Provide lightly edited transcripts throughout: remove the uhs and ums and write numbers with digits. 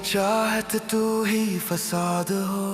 चाहत तू ही फसाद हो।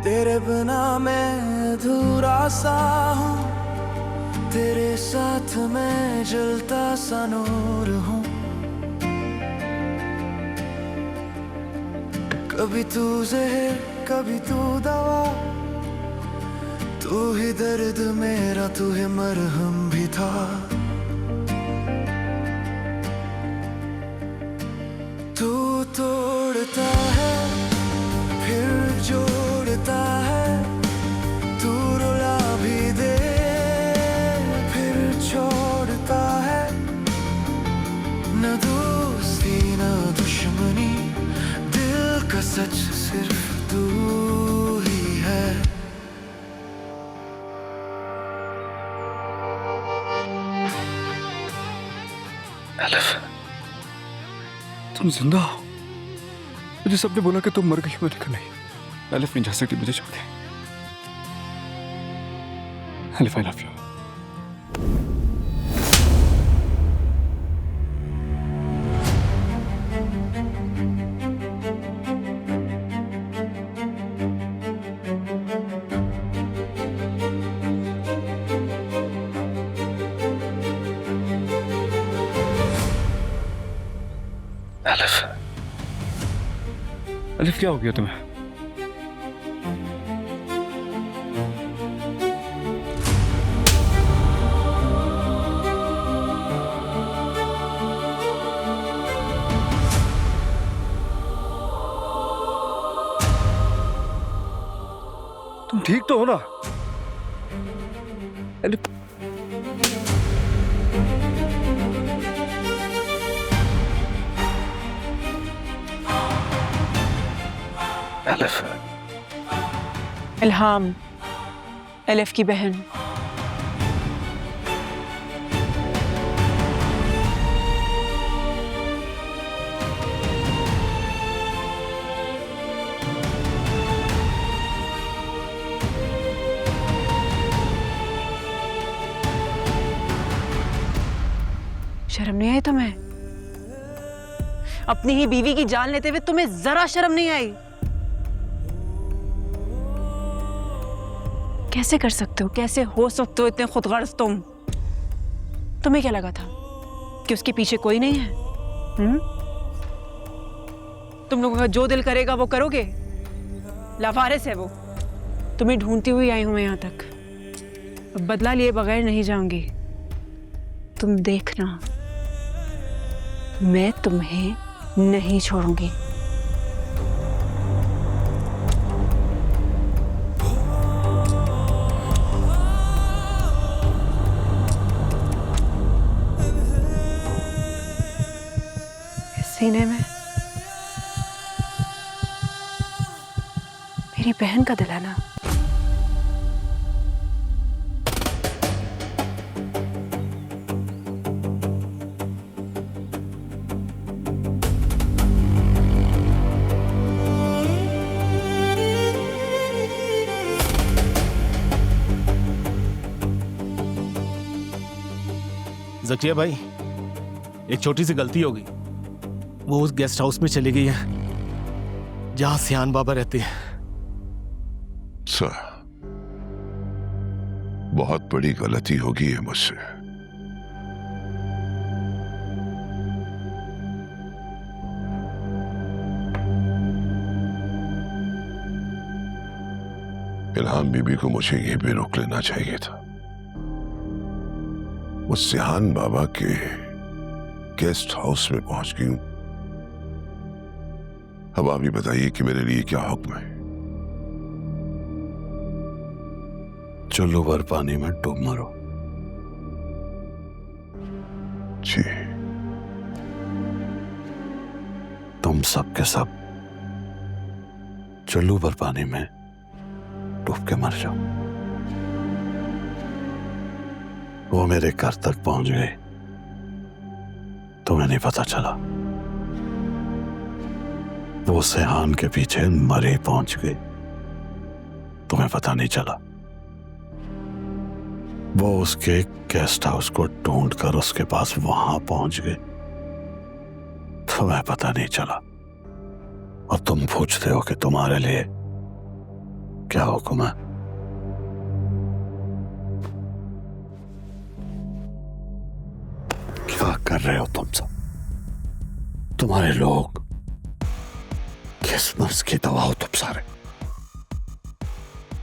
तेरे बिना मैं अधूरा सा हूँ, तेरे साथ मैं जलता सा नूर हूँ। कभी तू जहर कभी तू दवा, तू ही दर्द मेरा तू ही मरहम भी था। तू तोड़ता है फिर जोड़ता है, तू रुला भी दे फिर छोड़ता है। न दोस्ती न दुश्मनी, दिल का सच सिर्फ तू ही है। एलिफ, तुम जिंदा हो। मुझे सबने बोला कि तुम मर गई, मैंने कहा नहीं, एलिफ नहीं जा सकती मुझे छोड़ के। Elif, I love you. Elif, elif क्या हो गया तुम्हें? तुम ठीक तो हो ना? एलिफ, एलिफ, इल्हाम, एलिफ की बहन। शर्म नहीं आई तुम्हें? अपनी ही बीवी की जान लेते हुए तुम्हें जरा शर्म नहीं आई? कैसे कर सकते हो, कैसे हो सकते हो इतने खुदगर्ज तुम? तुम्हें क्या लगा था कि उसके पीछे कोई नहीं है? तुम लोगों का जो दिल करेगा वो करोगे? लावारिस है वो। तुम्हें ढूंढती हुई आई हूं मैं यहां तक। अब बदला लिए बगैर नहीं जाऊंगी। तुम देखना, मैं तुम्हें नहीं छोड़ूंगी। सीने में मेरी बहन का दिल है ना? ज़किया भाई, एक छोटी सी गलती हो गई। वो उस गेस्ट हाउस में चली गई है जहां सियान बाबा रहते हैं। सर, बहुत बड़ी गलती होगी है मुझसे। इल्हाम बीबी को मुझे यहीं पे रोक लेना चाहिए था। वो सियान बाबा के गेस्ट हाउस में पहुंच गई हूं। अब आप ही बताइए कि मेरे लिए क्या हुक्म है? चलो भर पानी में डूब मरो। जी। तुम सब के सब चुल्लू भर पानी में डूब के मर जाओ। वो मेरे घर तक पहुंच गई, तुम्हें नहीं पता चला। वो सेहान के पीछे मरी पहुंच गई, तुम्हें पता नहीं चला। वो उसके गेस्ट हाउस को ढूंढकर उसके पास वहां पहुंच गई, तुम्हें पता नहीं चला। और तुम पूछते हो कि तुम्हारे लिए क्या हुक्म है? क्या कर रहे हो तुम सब? तुम्हारे लोग किस मर्ज की दवा हो तुम सारे?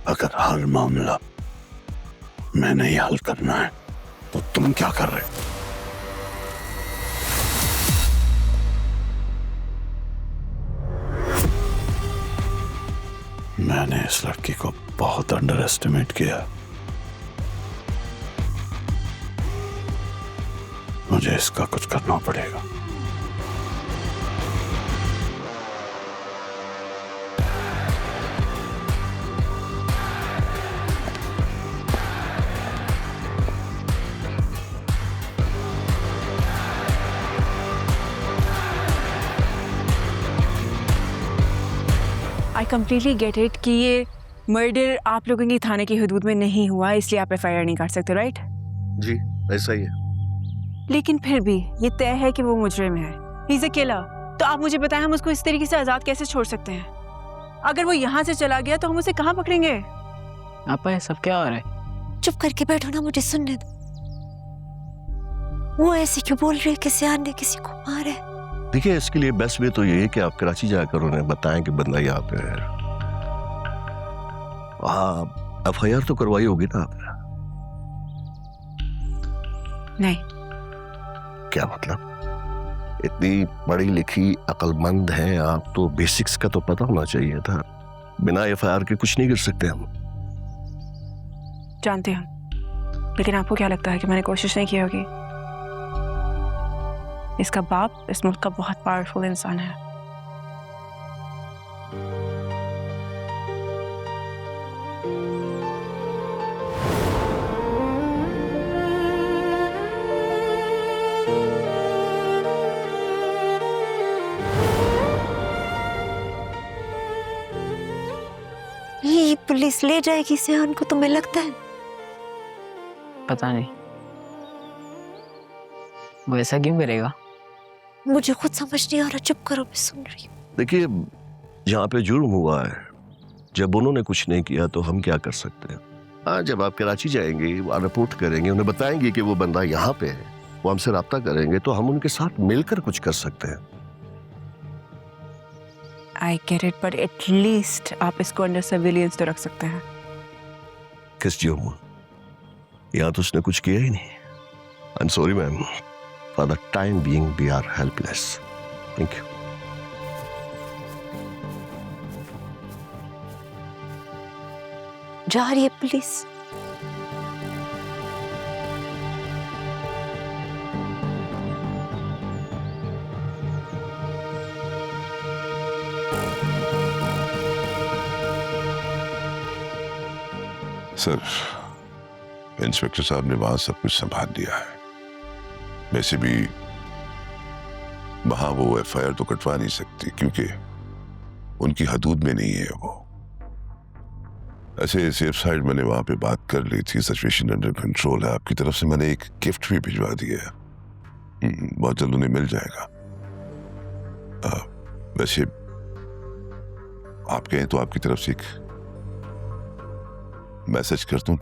अगर हर मामला मैंने ही हल करना है तो तुम क्या कर रहे हो? मैंने इस लड़की को बहुत अंडर एस्टिमेट किया। मुझे इसका कुछ करना पड़ेगा। आई कम्प्लीटली गेट इट कि ये मर्डर आप लोगों की थाने की हदूद में नहीं हुआ, इसलिए आप FIR नहीं कर सकते, राइट? जी ऐसा ही है। लेकिन फिर भी ये तय है कि वो मुजरिम है, ही इज अ किलर। तो आप मुझे बताएं, हम उसको इस तरीके से आज़ाद कैसे छोड़ सकते हैं? अगर वो यहाँ से चला गया तो हम उसे कहाँ पकड़ेंगे? आपा ये सब क्या हो रहा है? चुप करके बैठो ना, मुझे सुनने दो। वो ऐसे क्यों बोल रही है कि सियान ने किसी को मारा है? देखिए इसके लिए बेस्ट वे तो ये है कि आप कराची जाकर उन्हें बताएं कि बंदा यहाँ पे है। हाँ FIR तो करवाई होगी ना आपने? नहीं। क्या मतलब? इतनी पढ़ी लिखी अक्लमंद हैं आप, तो बेसिक्स का तो पता होना चाहिए था। बिना FIR के कुछ नहीं कर सकते हम। जानते हम, लेकिन आपको क्या लगता है कि मैंने कोशिश नहीं की होगी? इसका बाप इस मुल्क का बहुत पावरफुल इंसान है। ये पुलिस ले जाएगी सियान को, तुम्हें लगता है? पता नहीं, वो ऐसा क्यों करेगा? मुझे खुद समझ नहीं आ रहा। चुप करो, मैं सुन रही हूँ। देखिए जहाँ पे जुर्म हुआ है, जब उन्होंने कुछ नहीं किया तो हम क्या कर सकते हैं? हाँ, जब आप कराची जाएंगे, वहाँ रिपोर्ट करेंगे, उन्हें बताएंगे कि वो बंदा यहाँ पे है, वो हमसे राब्ता करेंगे, तो हम उनके साथ मिलकर कुछ कर सकते हैं। I get it, but at least आप इसको अंडर सर्विलियंस तो रख सकते हैं। किस जुर्म? यहाँ तो उसने कुछ किया ही नहीं। I am sorry ma'am, for the time being we are helpless. Thank you. जा रही है पुलिस। सर, इंस्पेक्टर साहब ने वहां सब कुछ संभाल लिया है। वैसे भी वहां वो FIR तो कटवा नहीं सकती क्योंकि उनकी हदूद में नहीं है वो। ऐसे सेफ साइड मैंने वहां पे बात कर ली थी, सिचुएशन अंडर कंट्रोल है। आपकी तरफ से मैंने एक गिफ्ट भी भिजवा दिया है, बहुत जल्द उन्हें मिल जाएगा। वैसे आप कहें तो आपकी तरफ से एक मैसेज कर दूं,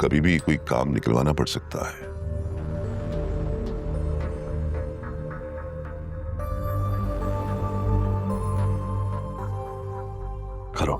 कभी भी कोई काम निकलवाना पड़ सकता है। करो।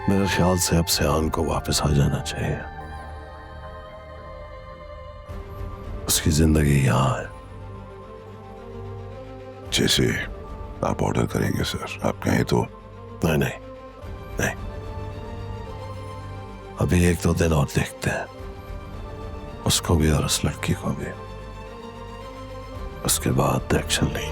मेरे ख्याल से अब सियान को वापस आ जाना चाहिए। उसकी जिंदगी यहाँ है। जैसे आप ऑर्डर करेंगे सर, आप कहें तो। नहीं नहीं नहीं, अभी 1-2 दिन और देखते हैं, उसको भी और उस लड़की को भी, उसके बाद एक्शन नहीं।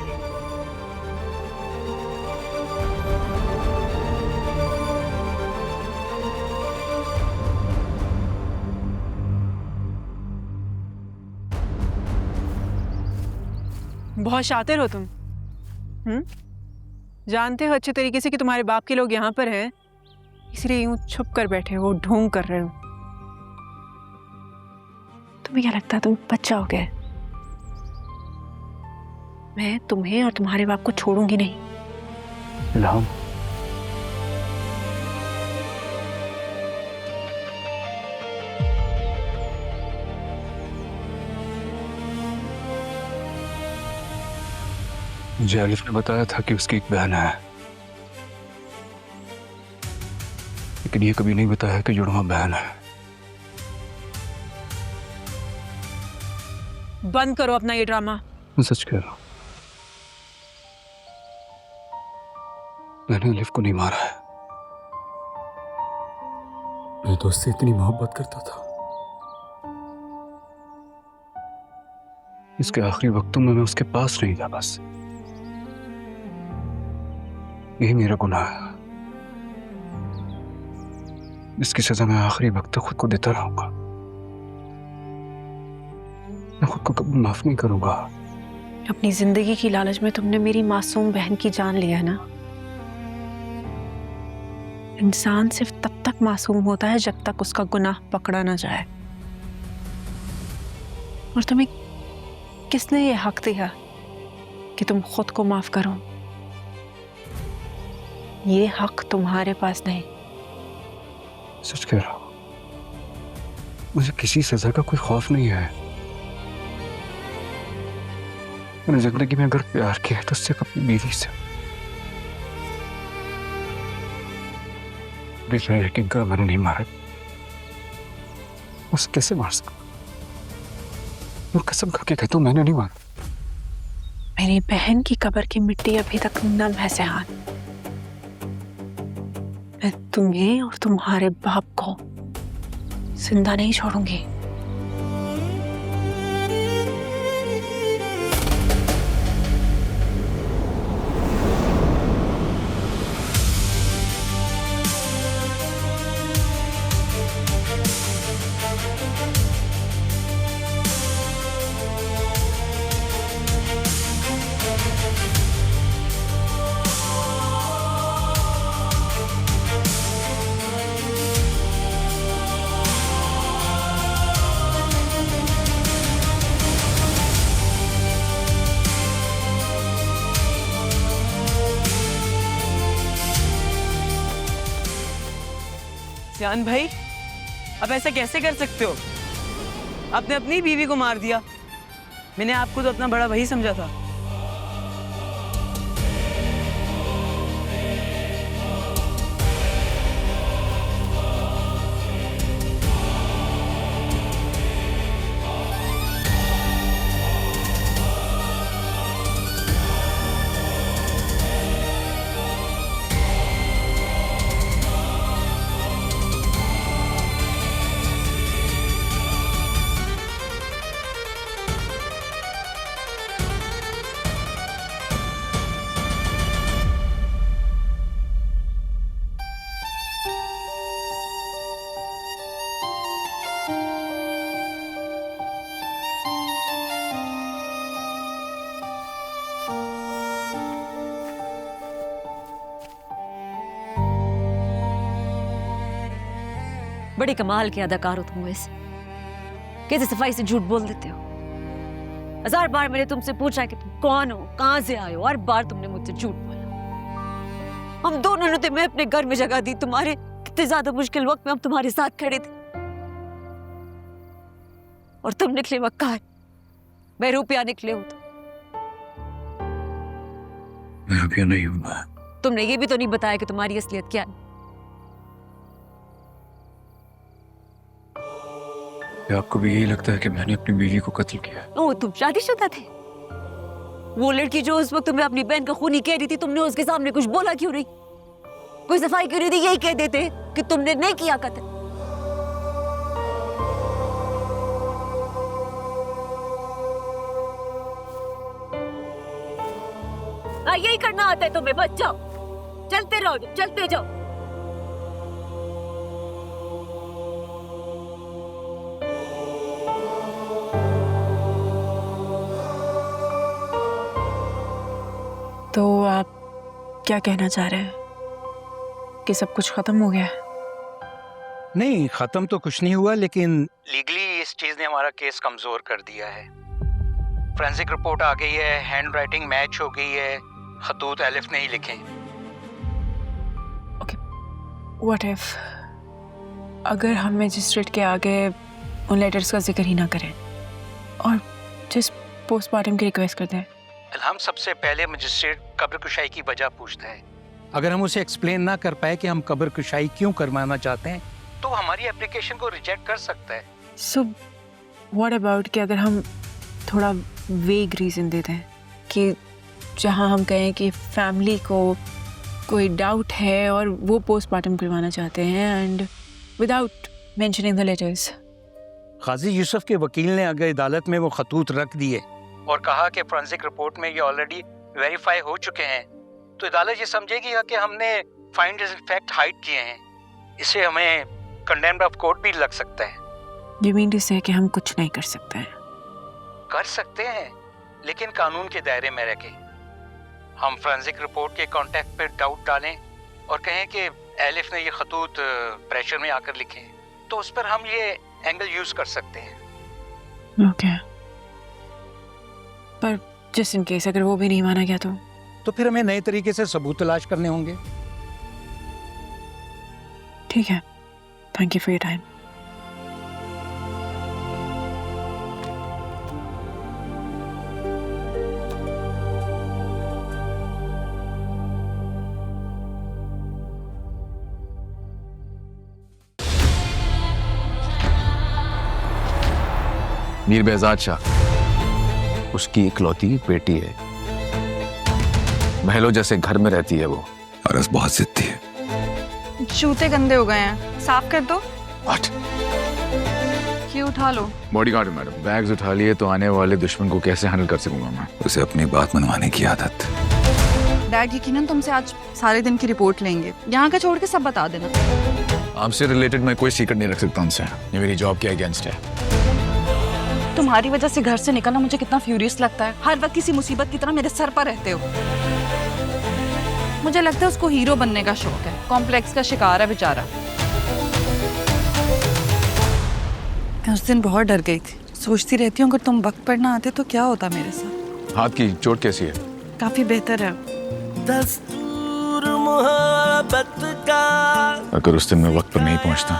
बहुत शातिर हो तुम। जानते हो अच्छे तरीके से कि तुम्हारे बाप के लोग यहाँ पर हैं, इसलिए यूं छुप कर बैठे हो, ढोंग कर रहे हो। तुम्हें क्या लगता है तुम बच जाओगे? मैं तुम्हें और तुम्हारे बाप को छोड़ूंगी नहीं। इल्हाम, मुझे अलिफ ने बताया था कि उसकी एक बहन है, लेकिन ये कभी नहीं बताया कि जुड़वा बहन है। बंद करो अपना ये ड्रामा। मैं सच कह रहा हूं, मैंने अलिफ को नहीं मारा है। मैं तो उससे इतनी मोहब्बत करता था, इसके आखिरी वक्तों में मैं उसके पास नहीं था। बस यही मेरा गुनाह है, इसकी सजा मैं आखिरी वक्त तक खुद को देता रहूंगा। मैं खुद को कभी माफ नहीं करूंगा। अपनी जिंदगी की लालच में तुमने मेरी मासूम बहन की जान लिया है ना। इंसान सिर्फ तब तक मासूम होता है जब तक उसका गुनाह पकड़ा ना जाए। और तुम्हें किसने ये हक दिया कि तुम खुद को माफ करो? ये हक तुम्हारे पास नहीं। सच कह रहा हूं, मुझे किसी सजा का कोई खौफ नहीं है। मैंने जिंदगी में अगर प्यार किया है तो सिर्फ अपनी बीवी से। मैं यकीन कर मैंने नहीं मारा, उसे कैसे मार सकता? मैं कसम खा के कहता हूं मैंने नहीं मारा। मेरी बहन की कब्र की मिट्टी अभी तक नम है सेहान। मैं तुम्हें और तुम्हारे बाप को जिंदा नहीं छोड़ूंगी। सियान भाई, अब ऐसा कैसे कर सकते हो? आपने अपनी बीवी को मार दिया। मैंने आपको तो अपना बड़ा भाई समझा था। बड़ी कमाल के अदाकार हो तुम वैसे, कैसे सफाई से झूठ बोल देते हो। 1000 बार मैंने तुमसे पूछा कि तुम कौन हो, कहां से आए हो, हर बार तुमने मुझसे झूठ बोला। हम दोनों ने तुम्हें अपने घर में जगह दी, तुम्हारे कितने ज्यादा मुश्किल वक्त में हम तुम्हारे साथ खड़े थे, और तुम निकले मक्कार, मैं रुपया निकले हो। मैं रुपया नहीं हूं। तुमने ये भी तो नहीं बताया कि तुम्हारी असलियत क्या है। क्या आपको भी यही लगता है कि मैंने अपनी बीवी को कत्ल किया है? ओ, तुम शादीशुदा थे? वो लड़की जो उस वक्त तुम्हें अपनी बहन का खूनी कह रही थी, तुमने उसके सामने कुछ बोला क्यों नहीं? कोई सफाई क्यों नहीं दी? यही कह देते कि तुमने नहीं किया कत्ल। यही करना आता है तुम्हें? बच जाओ, चलते रहो, चलते जाओ। तो आप क्या कहना चाह रहे हैं कि सब कुछ खत्म हो गया है? नहीं, खत्म तो कुछ नहीं हुआ, लेकिन लीगली इस चीज ने हमारा केस कमजोर कर दिया है। फोरेंसिक रिपोर्ट आ गई है, हैंड राइटिंग मैच हो गई है, खतूत एलिफ ने ही लिखे। ओके, व्हाट इफ अगर हम मजिस्ट्रेट के आगे उन लेटर्स का जिक्र ही ना करें और जिस पोस्टमार्टम की रिक्वेस्ट करते हैं? हम सबसे पहले मजिस्ट्रेट कब्र कुशाई की वजह पूछता है। अगर हम उसे एक्सप्लेन ना कर पाए कि हम कब्र कुशाई क्यों करवाना चाहते हैं, तो हमारी एप्लीकेशन को रिजेक्ट कर सकता है। सो व्हाट अबाउट कि अगर हम थोड़ा वेग रीज़न देते हैं कि जहां हम कहें कि फैमिली को कोई डाउट है और वो पोस्टमार्टम करवाना चाहते हैं and without mentioning the letters. Qazi Yusuf के वकील ने अगर अदालत में वो खतूत रख दिए और कहा कि फोरेंसिक रिपोर्ट में ये ऑलरेडी वेरीफाई हो चुके हैं, तो अदालत ये समझेगी कि हमने फाइंडर्स इन फैक्ट हाइड किए हैं। इससे हमें कंडेम्ड ऑफ कोर्ट भी लग सकता है। You mean to say कि हम कुछ नहीं कर सकते हैं? कर सकते हैं, लेकिन कानून के दायरे में रह के। हम फोरेंसिक रिपोर्ट के कॉन्टेक्ट पे डाउट डालें और कहें कि एलिफ ने ये खतूत प्रेशर में आकर लिखे, तो उस पर हम ये एंगल यूज कर सकते हैं। ओके, पर जस्ट इन केस अगर वो भी नहीं माना गया तो फिर हमें नए तरीके से सबूत तलाश करने होंगे। ठीक है, thank you for your time. Mir Behzad Shah उसकी इकलौती बेटी है। महलों जैसे घर में रहती है वो। अरस बहुत जिद्दी है। जूते गंदे हो गए हैं, साफ कर दो। व्हाट? ये उठा लो। बॉडीगार्ड मैडम, बैग्स उठा लिए तो आने वाले दुश्मन को कैसे हैंडल कर सकूंगा मैं? उसे अपनी बात मनवाने की आदत। डैड यकीनन तुमसे आज सारे दिन की रिपोर्ट लेंगे, यहाँ का छोड़ के सब बता देना। आपसे रिलेटेड मैं कोई सीक्रेट नहीं रख सकता उनसे, ये मेरी जॉब के अगेंस्ट है। तुम्हारी वजह से घर से निकलना मुझे कितना फ्यूरियस लगता है। हर वक्त किसी मुसीबत की तरह मेरे सर पर रहते हो। मुझे लगता है उसको हीरो बनने का शौक है, कॉम्प्लेक्स का शिकार है बेचारा। मैं उस दिन बहुत डर गई थी, सोचती रहती हूँ अगर तुम वक्त पर ना आते तो क्या होता मेरे साथ। हाथ की चोट कैसी है? काफी बेहतर है। दस्तूर मोहब्बत का अगर उस दिन मैं वक्त पर नहीं पहुंचता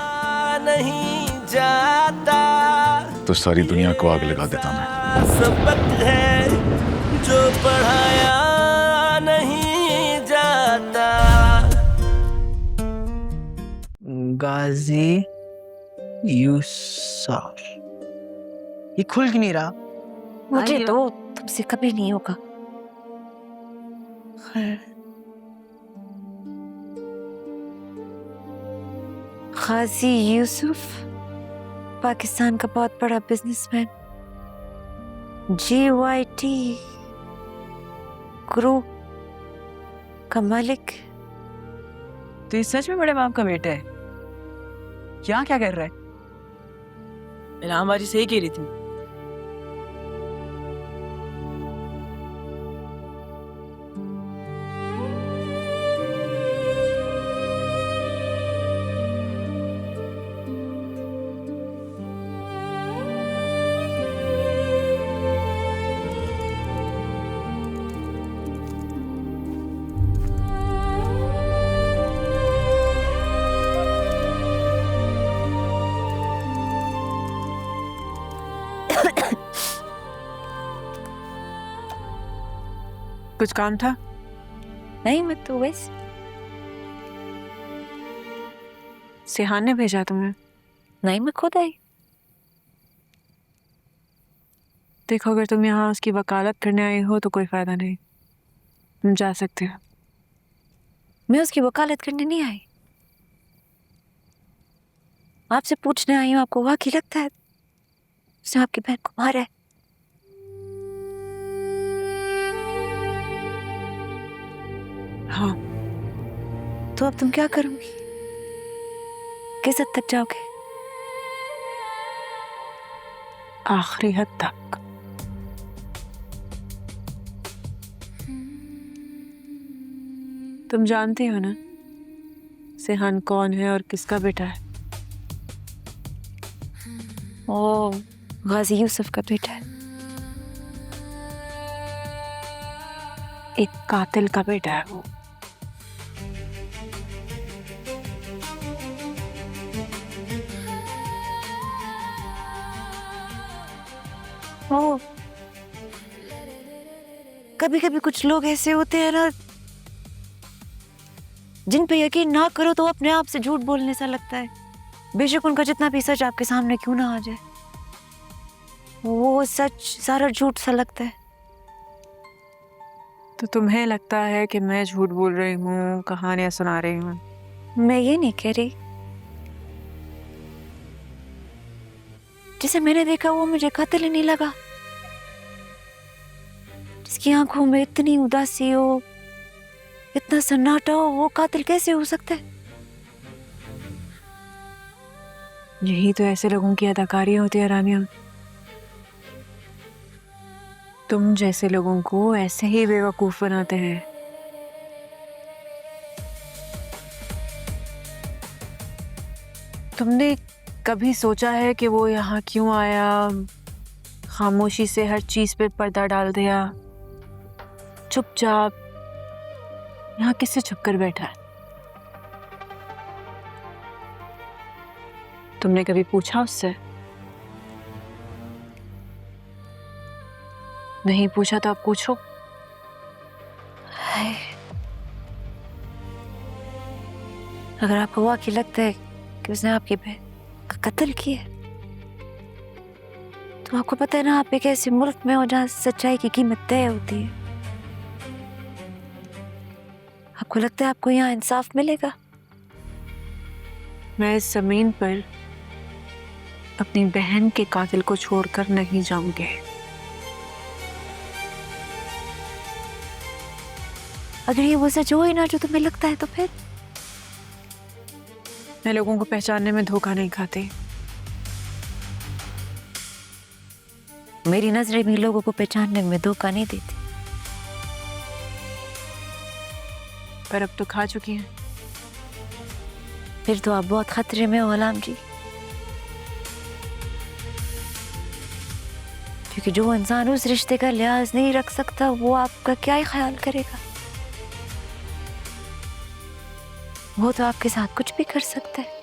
नहीं जाता, तो सारी दुनिया को आग लगा देता मैं। सबक है जो पढ़ाया नहीं जाता। गाजी यूसुफ, ये खुल क्यों नहीं रहा? मुझे तो तुमसे कभी नहीं होगा। गाजी यूसुफ पाकिस्तान का बहुत बड़ा बिजनेसमैन, JYT ग्रुप का मालिक। तो ये सच में बड़े बाप का बेटा है? यहाँ क्या कर रहा है? इल्हाम बाजी सही कह रही थी। कुछ काम था? नहीं, मैं तो वैसे। सिहान ने भेजा तुम्हें? नहीं, मैं खुद आई। देखो, अगर तुम यहाँ उसकी वकालत करने आई हो तो कोई फायदा नहीं, तुम जा सकते हो। मैं उसकी वकालत करने नहीं आई, आपसे पूछने आई हूँ, आपको वाकई लगता है उसने आपकी बहन को मारा है? हाँ। तो अब तुम क्या करोगी? किस हद तक जाओगे? आखिरी हद तक। तुम जानती हो ना सेहान कौन है और किसका बेटा है? ओ, गाजी यूसुफ का बेटा है। एक कातिल का बेटा है वो। ओ, कभी कभी कुछ लोग ऐसे होते हैं ना जिन पे यकीन ना करो तो अपने आप से झूठ बोलने सा लगता है, बेशक उनका जितना भी सच आपके सामने क्यों ना आ जाए, वो सच सारा झूठ सा लगता है। तो तुम्हें लगता है कि मैं झूठ बोल रही हूँ, कहानियां सुना रही हूँ? मैं ये नहीं कह रही, जिसे मैंने देखा वो मुझे कातिल ही नहीं लगा। जिसकी आंखों में इतनी उदासी हो, इतना सन्नाटा हो, वो कातिल कैसे हो सकता है? यही तो ऐसे लोगों की अदाकारी होती है रानिया। तुम जैसे लोगों को ऐसे ही बेवकूफ बनाते हैं। तुमने कभी सोचा है कि वो यहाँ क्यों आया? खामोशी से हर चीज पे पर्दा डाल दिया, चुपचाप यहाँ किससे छुप कर बैठा है? तुमने कभी पूछा उससे? नहीं पूछा तो अब पूछो। अगर आपको वाकई लगता है कि उसने आपकी बहन का कत्ल किया, तो आपको पता है ना आप एक ऐसे मुल्क में हो जहाँ सच्चाई की कीमत तय होती है। आपको लगता है आपको यहाँ इंसाफ मिलेगा? मैं इस जमीन पर अपनी बहन के कातिल को छोड़कर नहीं जाऊंगी। अगर ये वो सच हो ही ना जो तुम्हें लगता है, तो फिर? मैं लोगों को पहचानने में धोखा नहीं खाती। मेरी नजरें भी लोगों को पहचानने में धोखा नहीं देती। पर अब तो खा चुकी हैं। फिर तो आप बहुत खतरे में हो अलाम जी, क्योंकि जो इंसान उस रिश्ते का लिहाज नहीं रख सकता वो आपका क्या ही ख्याल करेगा? वो तो आपके साथ कुछ भी कर सकता है।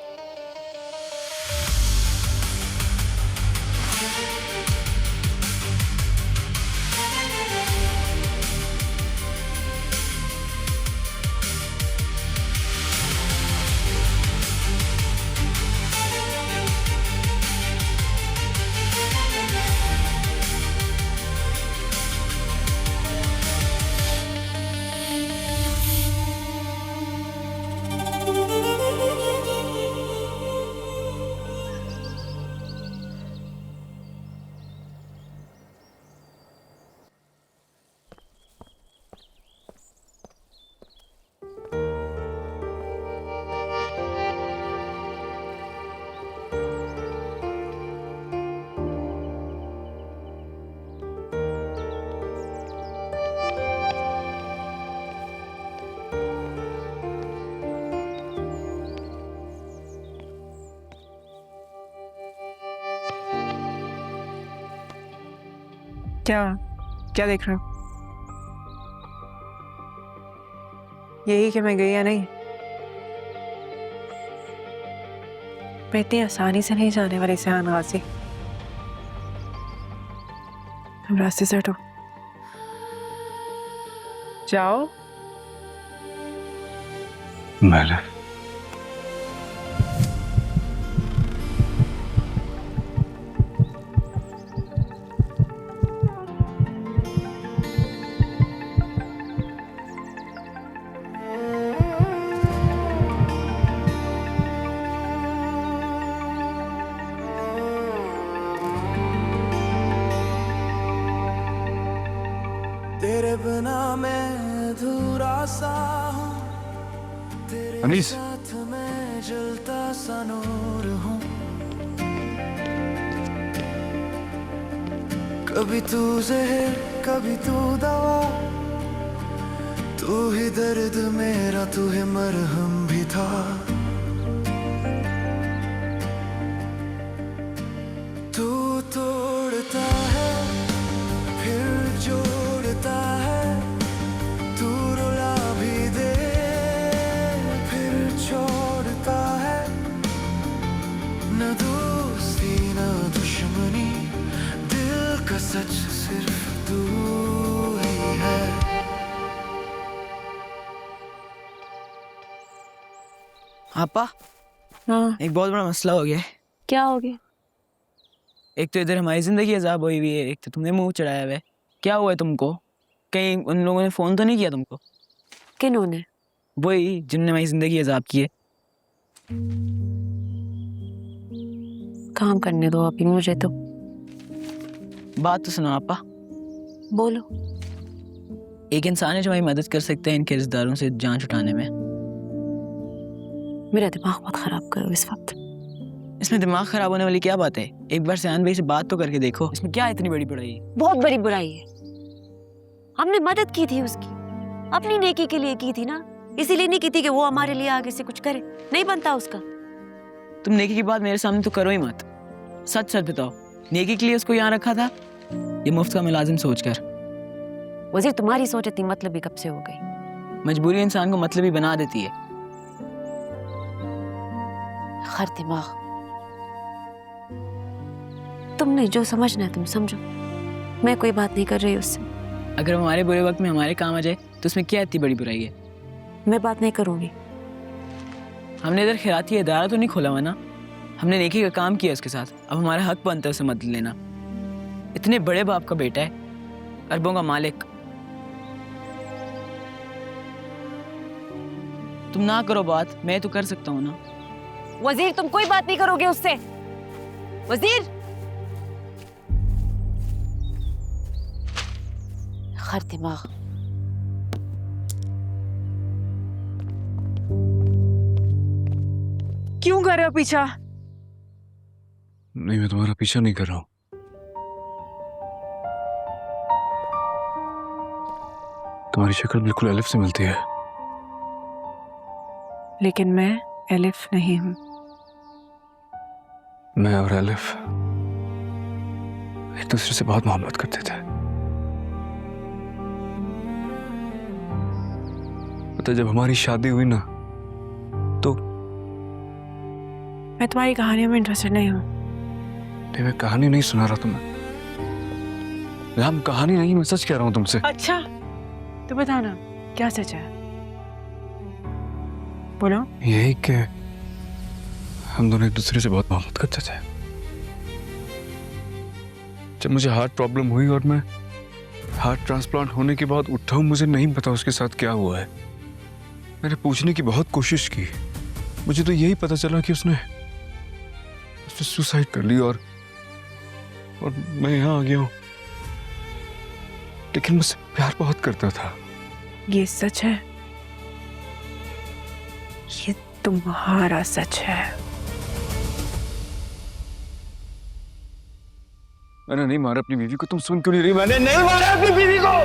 क्या क्या देख रहे हो? यही कि मैं गई या नहीं? मैं इतनी आसानी से नहीं जाने वाली सेहान गाजी। तुम रास्ते से हटो, जाओ। मैंने मैं अधूरा सा हूँ, तेरे अनीस। साथ मैं जलता सा नूर हूँ। कभी तू जहर कभी तू दवा, तू ही दर्द मेरा, तू ही मरहम भी था। तू तोड़ता है फिर जोड़ता है, तू रुला भी दे फिर छोड़ता है। न दोस्ती न दुश्मनी, दिल का सच सिर्फ तू ही है। आपा, हाँ एक बहुत बड़ा मसला हो गया है। क्या हो गया? एक तो इधर हमारी जिंदगी अजाब हुई हुई है, एक तो तुमने मुंह चढ़ाया हुआ है। क्या हुआ है तुमको? कहीं उन लोगों ने फोन तो नहीं किया तुमको? किन्होंने? वही जिनने हमारी जिंदगी अजाब की है। काम करने दो अभी मुझे तो। बात तो सुनो आपा। बोलो। एक इंसान है जो हमारी मदद कर सकते हैं इनके रिश्तेदारों से जान छुटाने में। मेरा दिमाग मत खराब करो इस वक्त। इसमें दिमाग खराब होने वाली क्या बात है? एक बार सयान भाई से बात तो करके देखो, इसमें क्या इतनी बड़ी बुराई है? बहुत बड़ी बुराई है। हमने मदद की थी उसकी, अपनी नेकी के लिए की थी ना, इसीलिए नहीं की थी कि वो हमारे लिए आगे से कुछ करे। नहीं बनता उसका। तुम नेकी की बात मेरे सामने तो करो ही मत। सच सच बताओ, नेकी के लिए उसको यहाँ रखा था ये मुफ्त का मुलाजिम सोचकर? वजीर तुम्हारी सोच इतनी मतलबी कब से हो गई? मजबूरी इंसान को मतलबी बना देती है। हर दिमाग, तुमने जो समझना है तुम समझो। मैं कोई बात नहीं कर रही उससे। अगर हमारे बुरे वक्त में हमारे काम आ जाए तो उसमें क्या इतनी बड़ी बुराई है? मैं बात नहीं करूंगी। हमने इधर खैराती इदारा तो नहीं खोला हुआ ना, हमने नेकी का काम किया उसके साथ। अब हमारा हक बनता है उसे मदद लेना। इतने बड़े बाप का बेटा है, अरबों का मालिक। तुम ना करो बात, मैं तो कर सकता हूँ ना। वजीर तुम कोई बात नहीं करोगे उससे? वजीर, हर दिमाग। क्यों कर रहे हो पीछा? नहीं, मैं तुम्हारा पीछा नहीं कर रहा हूं। तुम्हारी शक्ल बिल्कुल एलिफ से मिलती है। लेकिन मैं एलिफ नहीं हूं। मैं और एलिफ एक दूसरे से बहुत मोहब्बत करते थे। पता, जब हमारी शादी हुई ना तो मैं तुम्हारी कहानियों में इंटरेस्टेड नहीं हूं। नहीं, मैं कहानी नहीं सुना रहा तुम्हें। हम कहानी नहीं, मैं सच कह रहा हूं तुमसे। अच्छा तो बताना क्या सच है? बोलो। यही कि हम दोनों एक दूसरे से बहुत मोहब्बत करते थे। जब मुझे हार्ट प्रॉब्लम हुई और मैं हार्ट ट्रांसप्लांट होने के बाद उठा हूं, मुझे नहीं पता उसके साथ क्या हुआ है। मैंने पूछने की बहुत कोशिश की, मुझे तो यही पता चला कि उसने सुसाइड कर ली और मैं यहाँ आ गया हूँ। लेकिन मुझसे प्यार बहुत करता था। ये सच है? ये तुम्हारा सच है? मैंने नहीं मारा अपनी बीवी को। तुम सुन क्यों नहीं रही? मैंने नहीं मारा अपनी बीवी को।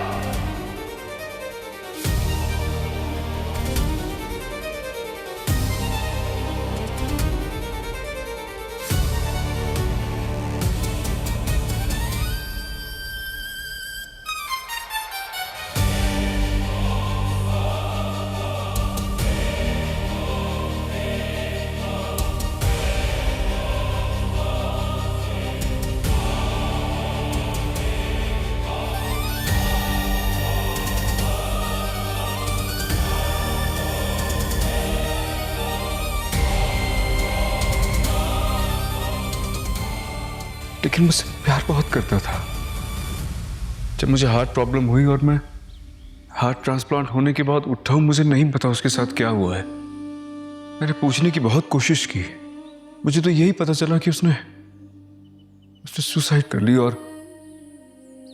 लेकिन मुझसे प्यार बहुत करता था। जब मुझे हार्ट प्रॉब्लम हुई और मैं हार्ट ट्रांसप्लांट होने के बाद उठा हूं, मुझे नहीं पता उसके साथ क्या हुआ है। मैंने पूछने की बहुत कोशिश की, मुझे तो यही पता चला कि उसने सुसाइड कर ली और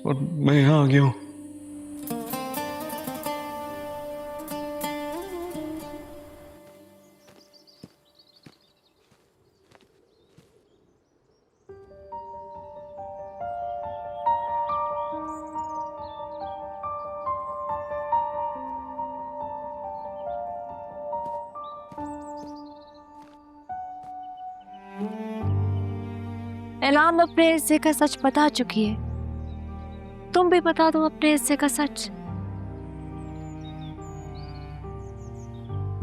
मैं यहां आ गया हूं। इल्हाम अपने हिस्से का सच बता चुकी है, तुम भी बता दो अपने हिस्से का सच।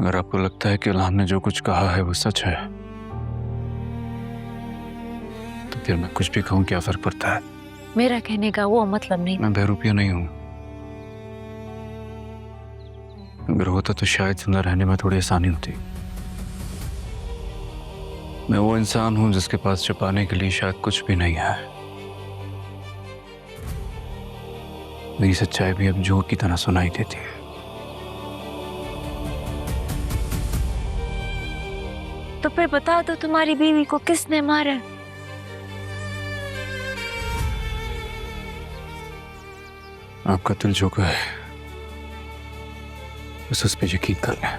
अगर आपको लगता है कि इल्हाम ने जो कुछ कहा है वो सच है, तो फिर मैं कुछ भी कहूं क्या फर्क पड़ता है? मेरा कहने का वो मतलब नहीं। मैं बहरूपिया नहीं हूं। अगर होता तो शायद जिंदा रहने में थोड़ी आसानी होती। मैं वो इंसान हूं जिसके पास छुपाने के लिए शायद कुछ भी नहीं है। मेरी सच्चाई भी अब झूठ की तरह सुनाई देती है। तो फिर बता दो तुम्हारी बीवी को किसने मारा? आपका दिल जो कहे बस उस पर यकीन कर लें।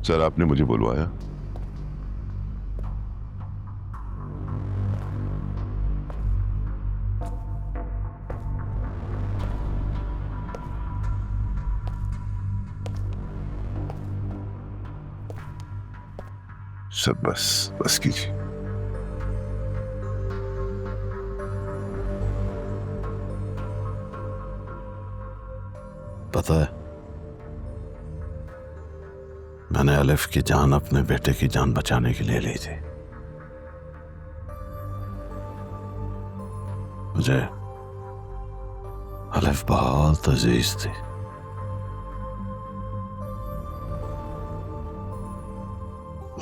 सर, आपने मुझे बुलवाया? सर बस कीजिए। पता है, मैंने अलिफ की जान अपने बेटे की जान बचाने के लिए ली थी। मुझे अलिफ बहुत अजीज थी।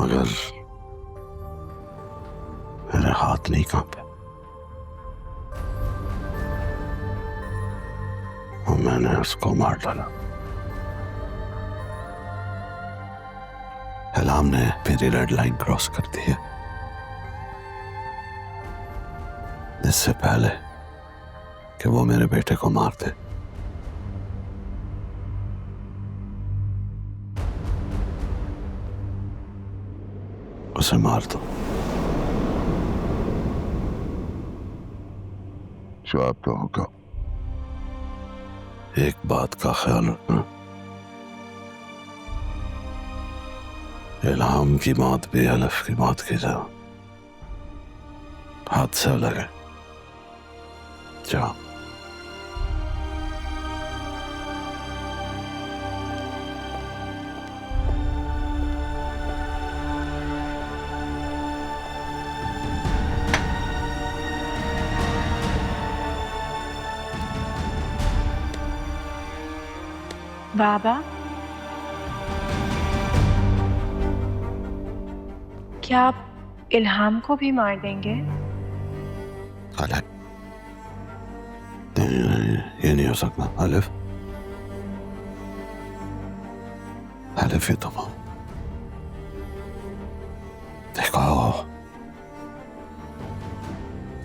मगर मेरे हाथ नहीं कांपे और मैंने उसको मार डाला। इल्हाम ने मेरी रेड लाइन क्रॉस कर दी है। इससे पहले कि वो मेरे बेटे को मार दे, उसे मार दो। जो आपका होगा। एक बात का ख्याल रखना, इल्हाम की मौत भी अलिफ की मौत की तरह हाथ से अलग है। जाओ। बाबा, क्या आप इल्हाम को भी मार देंगे? अलग नहीं, ये नहीं हो सकता। अलिफ अलिफ, ये तुम हो। देखो,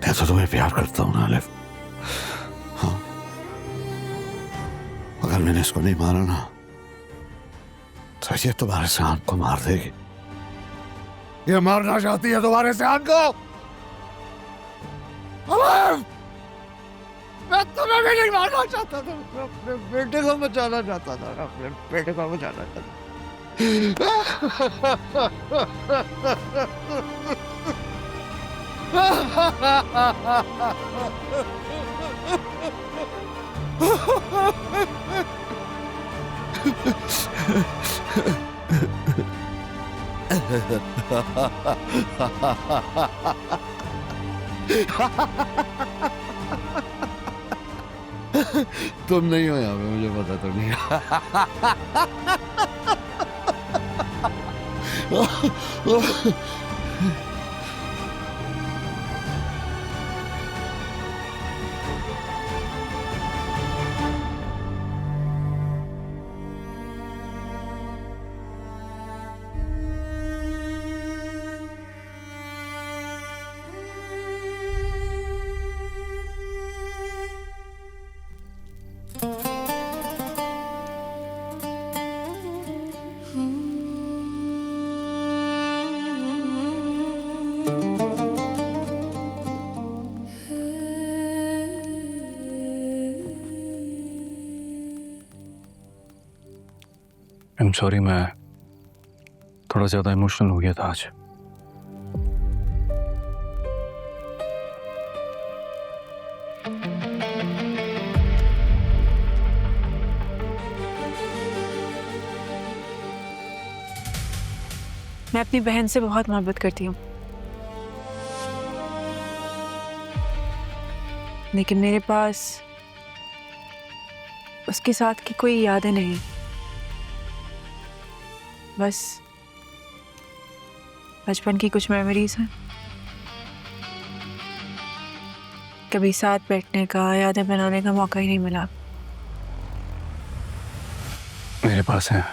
मैं तो तुम्हें प्यार करता हूं ना अलिफ। हाँ, अगर मैंने इसको नहीं मारा ना तो ये तुम्हारे शान को मार देगी। ये मारना चाहती है तुम्हारे शान को। अलिफ, मैं तुम्हें भी नहीं मारना चाहता था, मैं अपने बेटे को बचाना चाहता था, अपने बेटे को बचाना चाहता था। तुम नहीं हो यहाँ पे, मुझे पता तो नहीं। I'm sorry, मैं थोड़ा ज्यादा इमोशनल हो गया था आज। मैं अपनी बहन से बहुत मोहब्बत करती हूँ, लेकिन मेरे पास उसके साथ की कोई यादें नहीं। बस बचपन की कुछ मेमोरीज हैं। कभी साथ बैठने का, यादें बनाने का मौका ही नहीं मिला। मेरे पास है,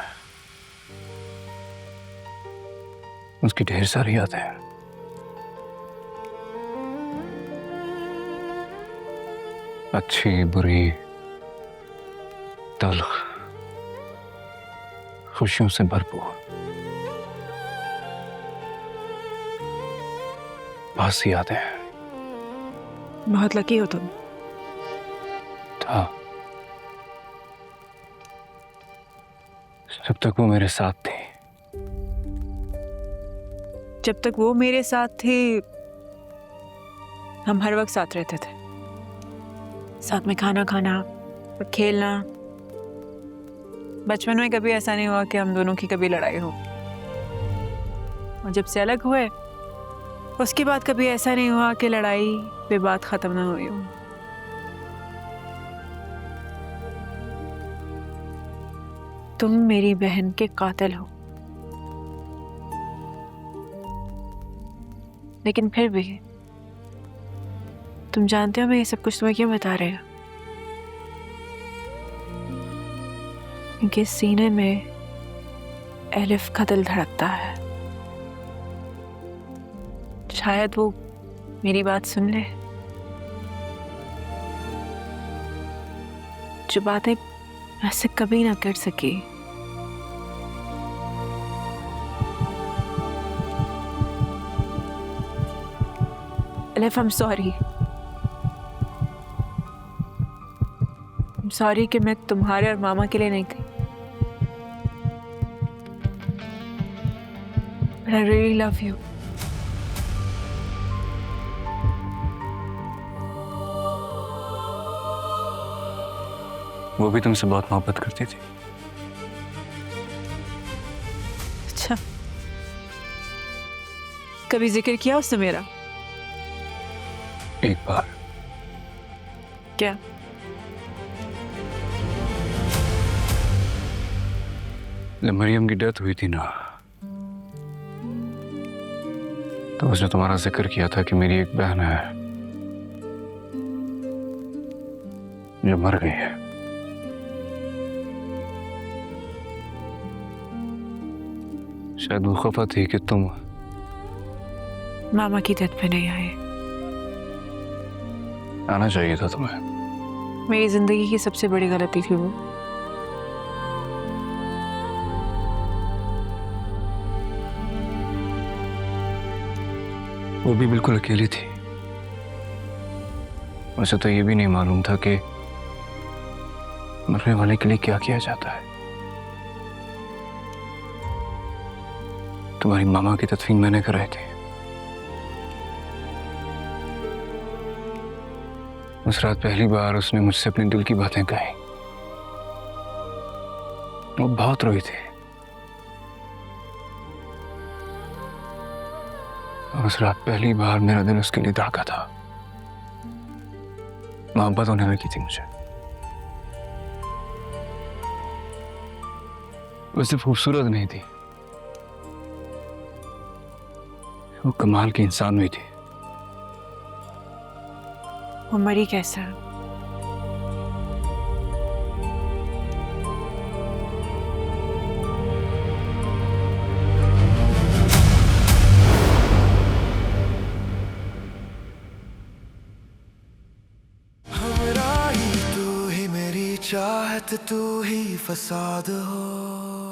उसकी ढेर सारी यादें हैं। अच्छी, बुरी, तल्ख, खुशियों से भरपूर। बहुत सी यादें हैं। बहुत लकी हो तुम। था, जब तक वो मेरे साथ थी। जब तक वो मेरे साथ थे, हम हर वक्त साथ रहते थे। साथ में खाना खाना और खेलना। बचपन में कभी ऐसा नहीं हुआ कि हम दोनों की कभी लड़ाई हो। और जब से अलग हुए, उसके बाद कभी ऐसा नहीं हुआ कि लड़ाई पे बात खत्म ना हुई हो। तुम मेरी बहन के कातिल हो, लेकिन फिर भी तुम जानते हो मैं ये सब कुछ तुम्हें क्यों बता रही हूँ? क्योंकि सीने में एलिफ का दिल धड़कता है। शायद वो मेरी बात सुन ले। जो बातें ऐसे कभी ना कर सकी। Elif, I'm sorry. I'm sorry कि मैं तुम्हारे और मामा के लिए नहीं गई। But I really love you. वो भी तुमसे बहुत मोहब्बत करती थी। अच्छा, कभी जिक्र किया उसने मेरा? एक बार। क्या? जब मरियम की डेथ हुई थी ना, तो उसने तुम्हारा जिक्र किया था कि मेरी एक बहन है जो मर गई है। शायद वो खफा थी कि तुम मामा की डेथ पे नहीं आए। आना चाहिए था तुम्हें। मेरी जिंदगी की सबसे बड़ी गलती थी वो। वो भी बिल्कुल अकेली थी। मुझे तो ये भी नहीं मालूम था कि मरने वाले के लिए क्या किया जाता है। तुम्हारी मामा की तदफीन मैंने कराई थी। उस रात पहली बार उसने मुझसे अपने दिल की बातें कही। वो बहुत रोई थी। और उस रात पहली बार मेरा दिल उसके लिए धड़का था। मोहब्बत होने लगी थी मुझे। वो सिर्फ खूबसूरत नहीं थी, वो कमाल की इंसान हुई थी। वो मरी कैसा? हमरा ही तू ही मेरी चाहत, तू ही फसाद हो।